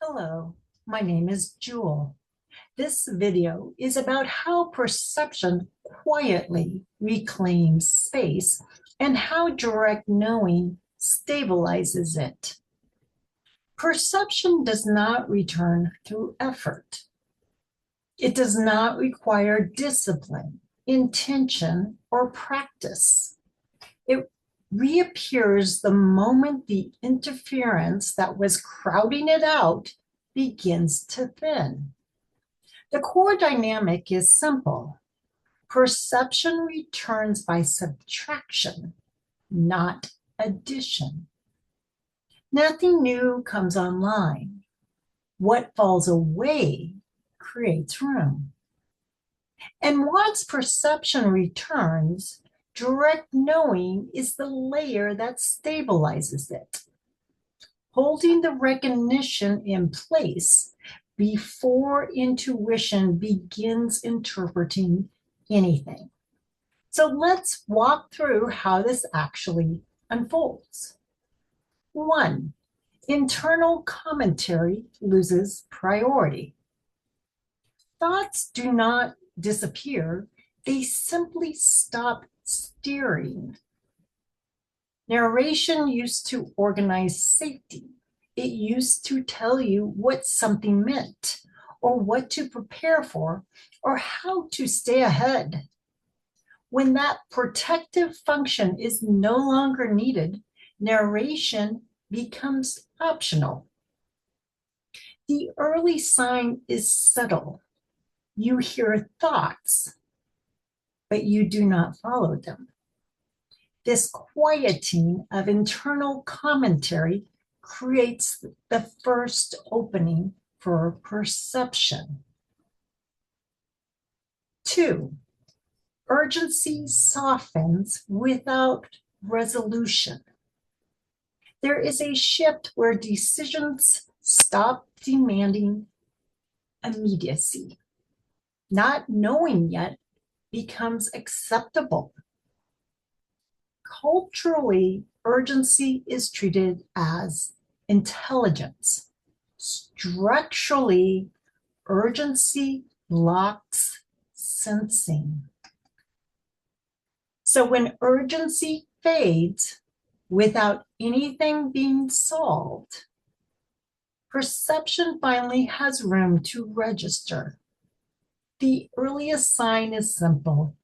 Hello, my name is Jewel. This video is about how perception quietly reclaims space and how direct knowing stabilizes it. Perception does not return through effort. It does not require discipline, intention, or practice. It reappears the moment the interference that was crowding it out begins to thin. The core dynamic is simple. Perception returns by subtraction, not addition. Nothing new comes online. What falls away creates room. And once perception returns, direct knowing is the layer that stabilizes it, holding the recognition in place before intuition begins interpreting anything. So let's walk through how this actually unfolds. 1. Internal commentary loses priority. Thoughts do not disappear, they simply stop steering. Narration used to organize safety. It used to tell you what something meant, or what to prepare for, or how to stay ahead. When that protective function is no longer needed, narration becomes optional. The early sign is subtle. You hear thoughts, but you do not follow them. This quieting of internal commentary creates the first opening for perception. 2. Urgency softens without resolution. There is a shift where decisions stop demanding immediacy. Not knowing yet becomes acceptable. Culturally, urgency is treated as intelligence. Structurally, urgency blocks sensing. So when urgency fades without anything being solved, perception finally has room to register. The earliest sign is simple.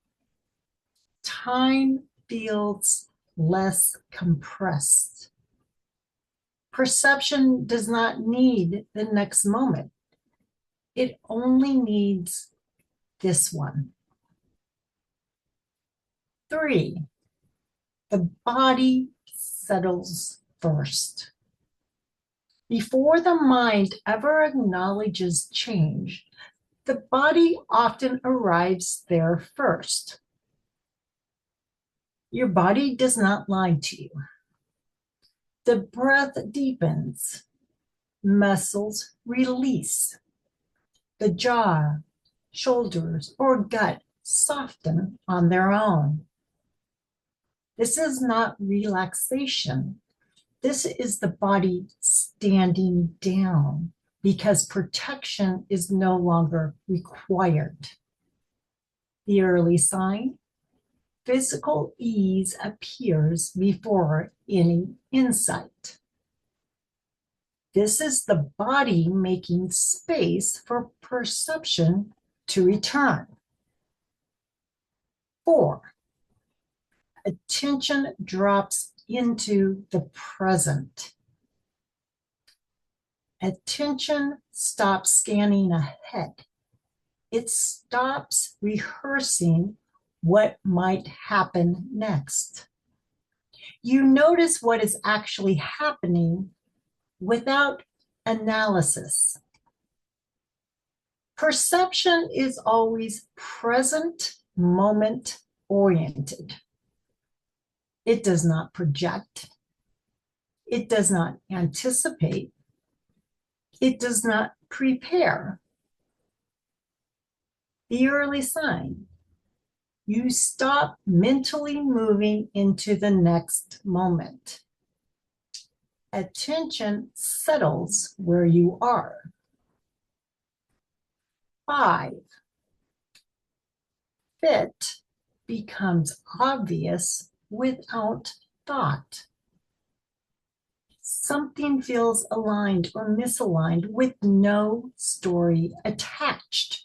Time feels less compressed. Perception does not need the next moment. It only needs this one. 3. The body settles first. Before the mind ever acknowledges change, the body often arrives there first. Your body does not lie to you. The breath deepens, muscles release. The jaw, shoulders, or gut soften on their own. This is not relaxation. This is the body standing down because protection is no longer required. The early sign: physical ease appears before any insight. This is the body making space for perception to return. 4. Attention drops into the present. Attention stops scanning ahead. It stops rehearsing what might happen next. You notice what is actually happening without analysis. Perception is always present moment oriented. It does not project. It does not anticipate. It does not prepare. The early sign: you stop mentally moving into the next moment. Attention settles where you are. 5. Fit becomes obvious without thought. Something feels aligned or misaligned with no story attached.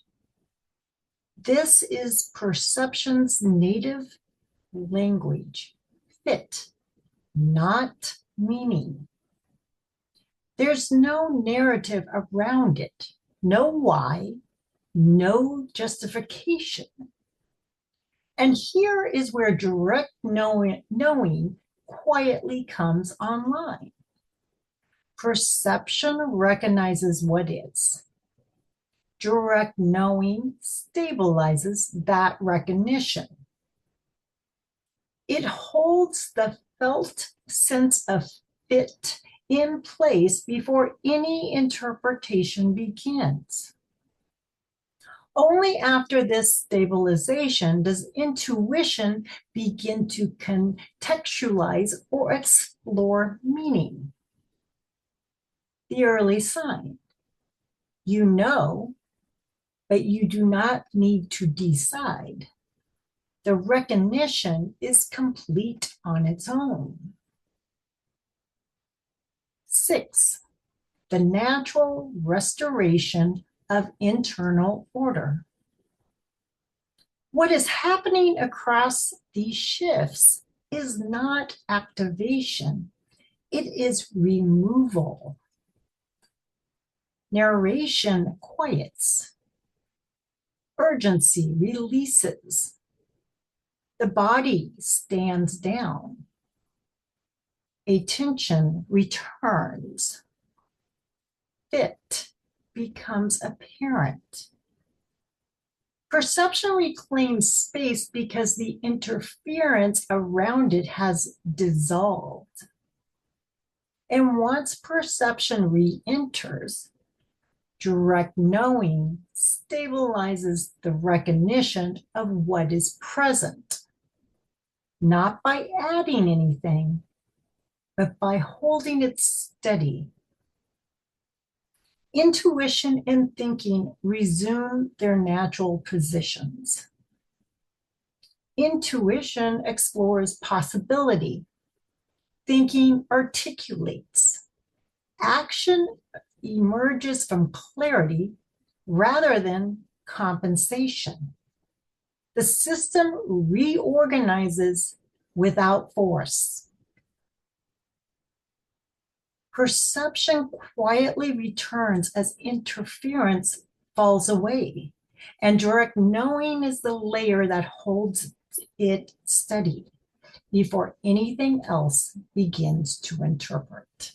This is perception's native language. Fit, not meaning. There's no narrative around it, no why, no justification. And here is where direct knowing quietly comes online. Perception recognizes what is. Direct knowing stabilizes that recognition. It holds the felt sense of fit in place before any interpretation begins. Only after this stabilization does intuition begin to contextualize or explore meaning. The early sign. You know, but you do not need to decide. The recognition is complete on its own. 6. The natural restoration of internal order. What is happening across these shifts is not activation, it is removal. Narration quiets. Urgency releases. The body stands down. Attention returns. Fit becomes apparent. Perception reclaims space because the interference around it has dissolved. And once perception re-enters, direct knowing stabilizes the recognition of what is present, not by adding anything, but by holding it steady. Intuition and thinking resume their natural positions. Intuition explores possibility. Thinking articulates. Action emerges from clarity rather than compensation. The system reorganizes without force. Perception quietly returns as interference falls away, and direct knowing is the layer that holds it steady before anything else begins to interpret.